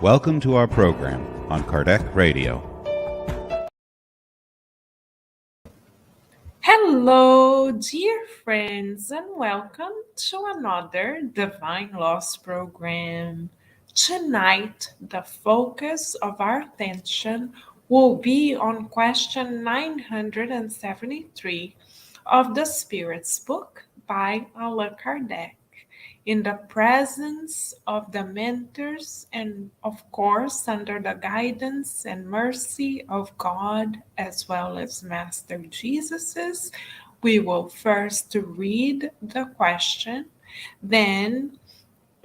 Welcome to our program on Kardec Radio. Hello, dear friends, and welcome to another Divine Loss program. Tonight, the focus of our attention will be on question 973 of the Spirit's Book by Allan Kardec, in the presence of the mentors and, of course, under the guidance and mercy of God as well as Master Jesus's. We will first read the question, then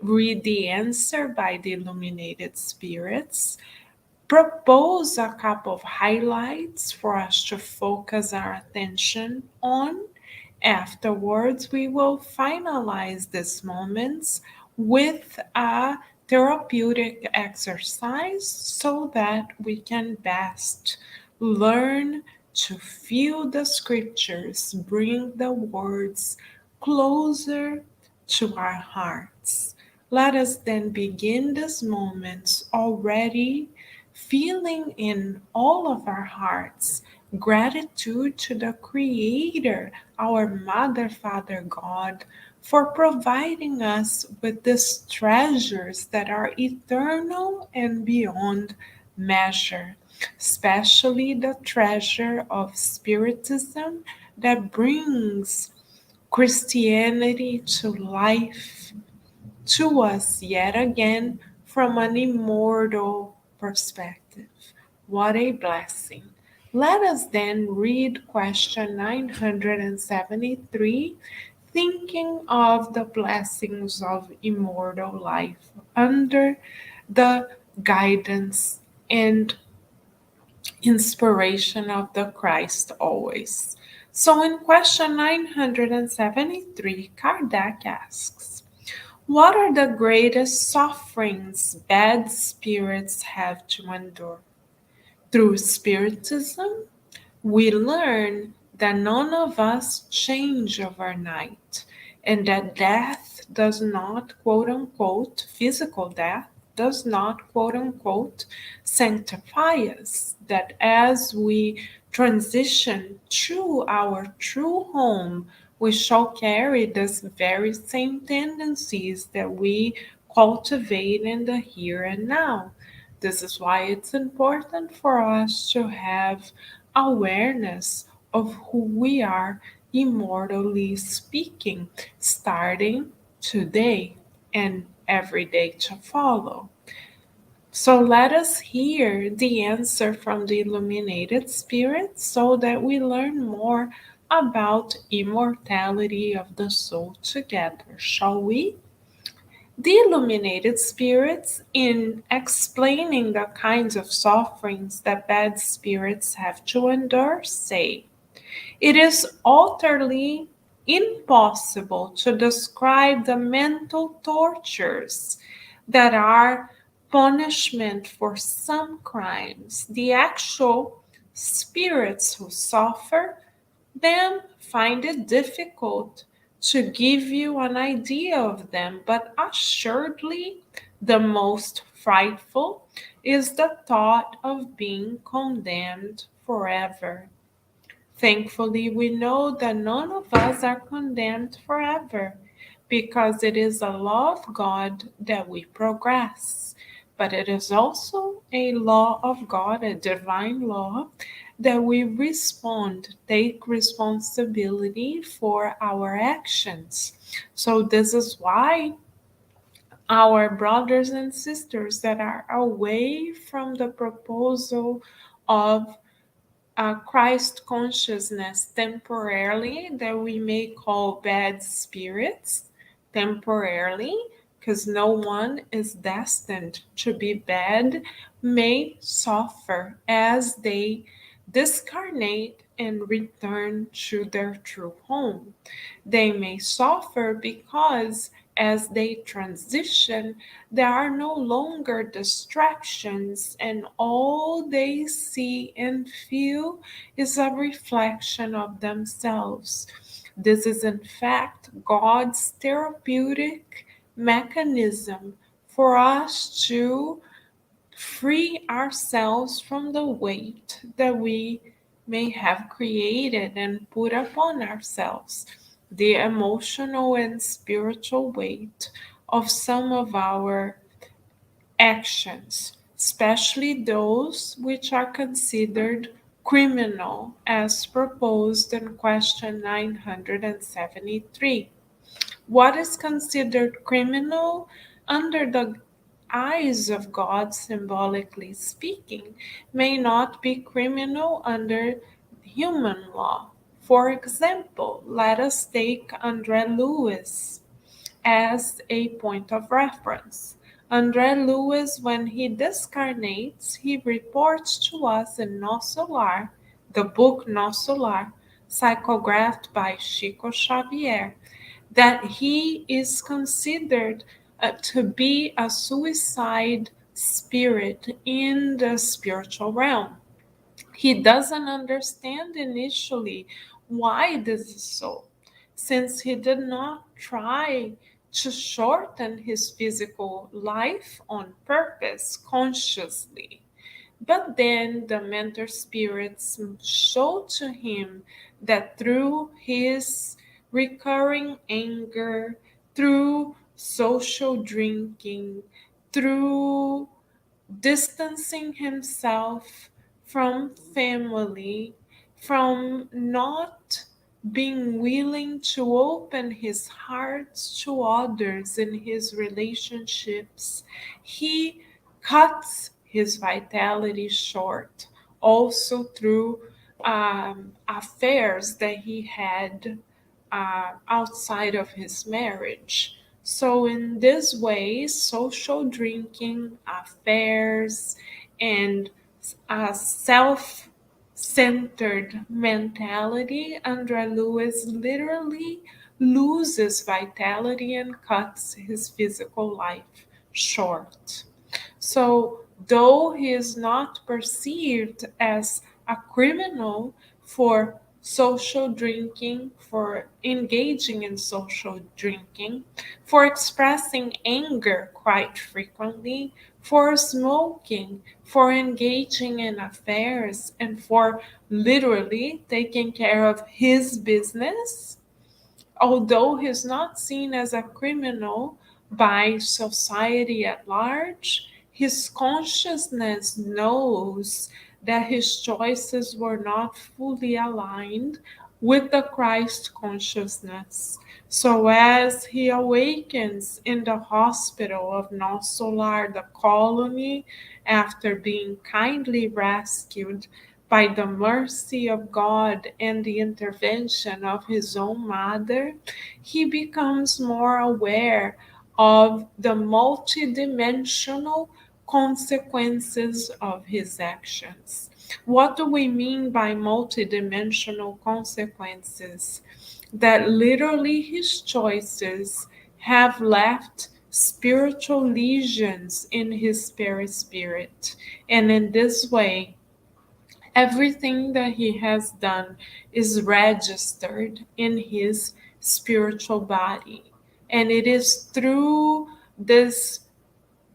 read the answer by the illuminated spirits, propose a couple of highlights for us to focus our attention on. Afterwards, we will finalize these moments with a therapeutic exercise so that we can best learn to feel the scriptures, bring the words closer to our hearts. Let us then begin these moments already feeling in all of our hearts gratitude to the Creator, our Mother, Father, God, for providing us with these treasures that are eternal and beyond measure, especially the treasure of Spiritism that brings Christianity to life to us yet again from an immortal perspective. What a blessing. Let us then read question 973, thinking of the blessings of immortal life under the guidance and inspiration of the Christ always. So in question 973, Kardec asks, what are the greatest sufferings bad spirits have to endure? Through Spiritism, we learn that none of us change overnight, and that death does not, quote unquote, physical death does not, quote unquote, sanctify us. That as we transition to our true home, we shall carry these very same tendencies that we cultivate in the here and now. This is why it's important for us to have awareness of who we are, immortally speaking, starting today and every day to follow. So let us hear the answer from the illuminated spirit so that we learn more about immortality of the soul together, shall we? The illuminated spirits, in explaining the kinds of sufferings that bad spirits have to endure, say, it is utterly impossible to describe the mental tortures that are punishment for some crimes. The actual spirits who suffer them find it difficult to give you an idea of them, but assuredly the most frightful is the thought of being condemned forever. Thankfully, we know that none of us are condemned forever because it is a law of God that we progress. But it is also a law of God, a divine law, that we respond, take responsibility for our actions. So, this is why our brothers and sisters that are away from the proposal of Christ consciousness temporarily, that we may call bad spirits temporarily, because no one is destined to be bad, may suffer as they discarnate and return to their true home. They may suffer because as they transition, there are no longer distractions, and all they see and feel is a reflection of themselves. This is, in fact, God's therapeutic mechanism for us to free ourselves from the weight that we may have created and put upon ourselves, the emotional and spiritual weight of some of our actions, especially those which are considered criminal, as proposed in question 973. What is considered criminal under the eyes of God, symbolically speaking, may not be criminal under human law. For example, let us take André Louis as a point of reference. André Louis, when he discarnates, he reports to us in Nosso Lar, the book Nosso Lar, psychographed by Chico Xavier, that he is considered to be a suicide spirit in the spiritual realm. He doesn't understand initially why this is so, since he did not try to shorten his physical life on purpose consciously. But then the mentor spirits showed to him that through his recurring anger, through social drinking, through distancing himself from family, from not being willing to open his heart to others in his relationships, he cuts his vitality short, also through affairs that he had outside of his marriage. So, in this way, social drinking, affairs, and a self centered mentality, André Louis literally loses vitality and cuts his physical life short. So, though he is not perceived as a criminal for social drinking, for engaging in social drinking, for expressing anger quite frequently, for smoking, for engaging in affairs, and for literally taking care of his business, although he's not seen as a criminal by society at large, his consciousness knows that his choices were not fully aligned with the Christ consciousness. So, as he awakens in the hospital of Nosso Lar, the colony, after being kindly rescued by the mercy of God and the intervention of his own mother, he becomes more aware of the multidimensional consequences of his actions. What do we mean by multidimensional consequences? That literally his choices have left spiritual lesions in his perispirit. And in this way, everything that he has done is registered in his spiritual body. And it is through this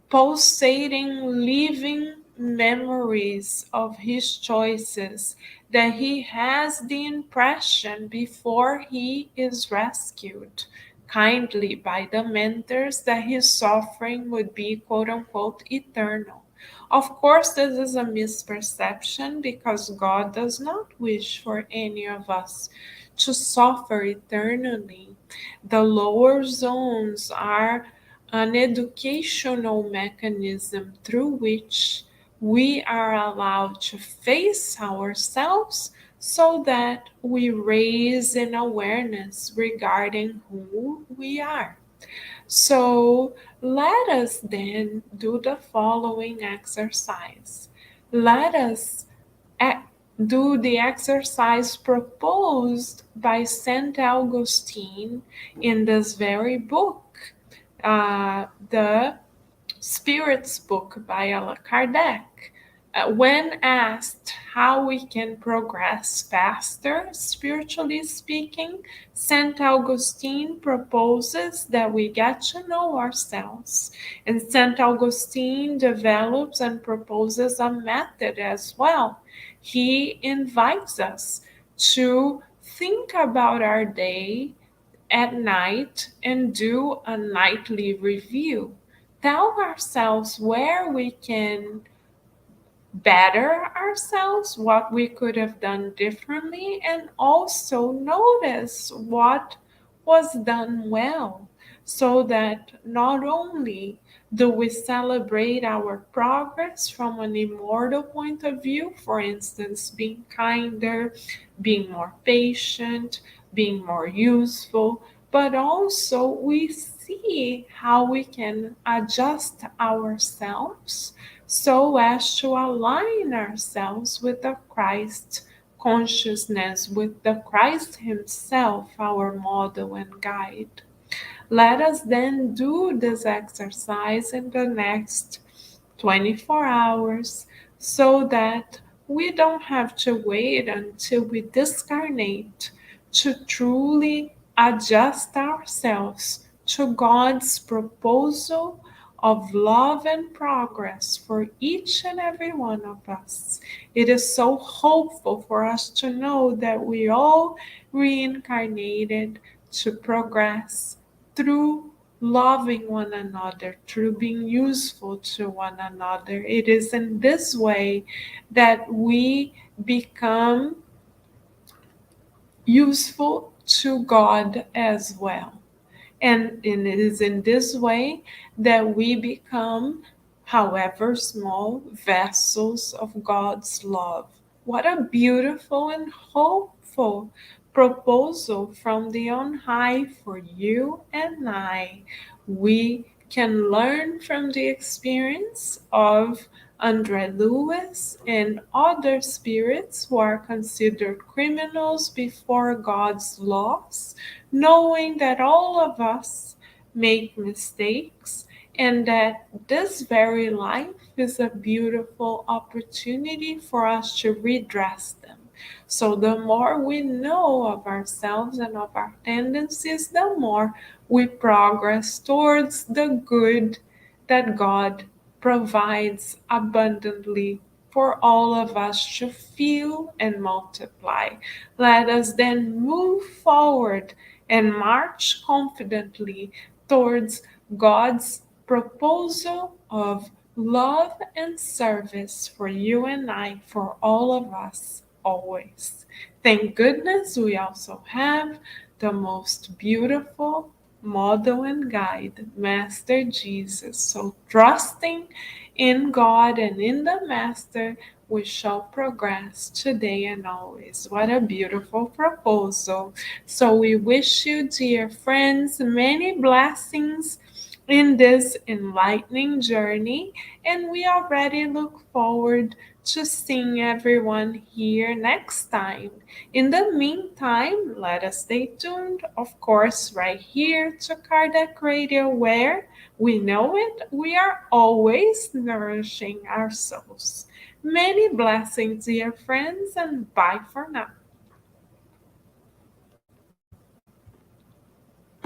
pulsating, living memories of his choices that he has the impression before he is rescued kindly by the mentors that his suffering would be quote unquote eternal. Of course, this is a misperception because God does not wish for any of us to suffer eternally. The lower zones are an educational mechanism through which we are allowed to face ourselves so that we raise an awareness regarding who we are. So let us then do the following exercise. Let us ac- do the exercise proposed by St. Augustine in this very book, the Spirits book by Allan Kardec. When asked how we can progress faster, spiritually speaking, St. Augustine proposes that we get to know ourselves. And St. Augustine develops and proposes a method as well. He invites us to think about our day at night and do a nightly review. Tell ourselves where we can better ourselves, what we could have done differently, and also notice what was done well, so that not only do we celebrate our progress from an immortal point of view, for instance, being kinder, being more patient, being more useful, but also we see how we can adjust ourselves so as to align ourselves with the Christ consciousness, with the Christ Himself, our model and guide. Let us then do this exercise in the next 24 hours so that we don't have to wait until we discarnate to truly adjust ourselves to God's proposal of love and progress for each and every one of us. It is so hopeful for us to know that we all reincarnated to progress through loving one another, through being useful to one another. It is in this way that we become useful to God as well. And it is in this way that we become, however small, vessels of God's love. What a beautiful and hopeful proposal from the on high for you and I. We can learn from the experience of Andre Lewis and other spirits who are considered criminals before God's laws, knowing that all of us make mistakes and that this very life is a beautiful opportunity for us to redress them. So, the more we know of ourselves and of our tendencies, the more we progress towards the good that God provides abundantly for all of us to feel and multiply. Let us then move forward and march confidently towards God's proposal of love and service for you and I, for all of us, always. Thank goodness we also have the most beautiful model and guide, Master Jesus. So, trusting in God and in the Master, we shall progress today and always. What a beautiful proposal. So, we wish you, dear friends, many blessings in this enlightening journey, and we already look forward to seeing everyone here next time. In the meantime, let us stay tuned, of course, right here to Kardec Radio, where we know it, we are always nourishing our souls. Many blessings, dear friends, and bye for now.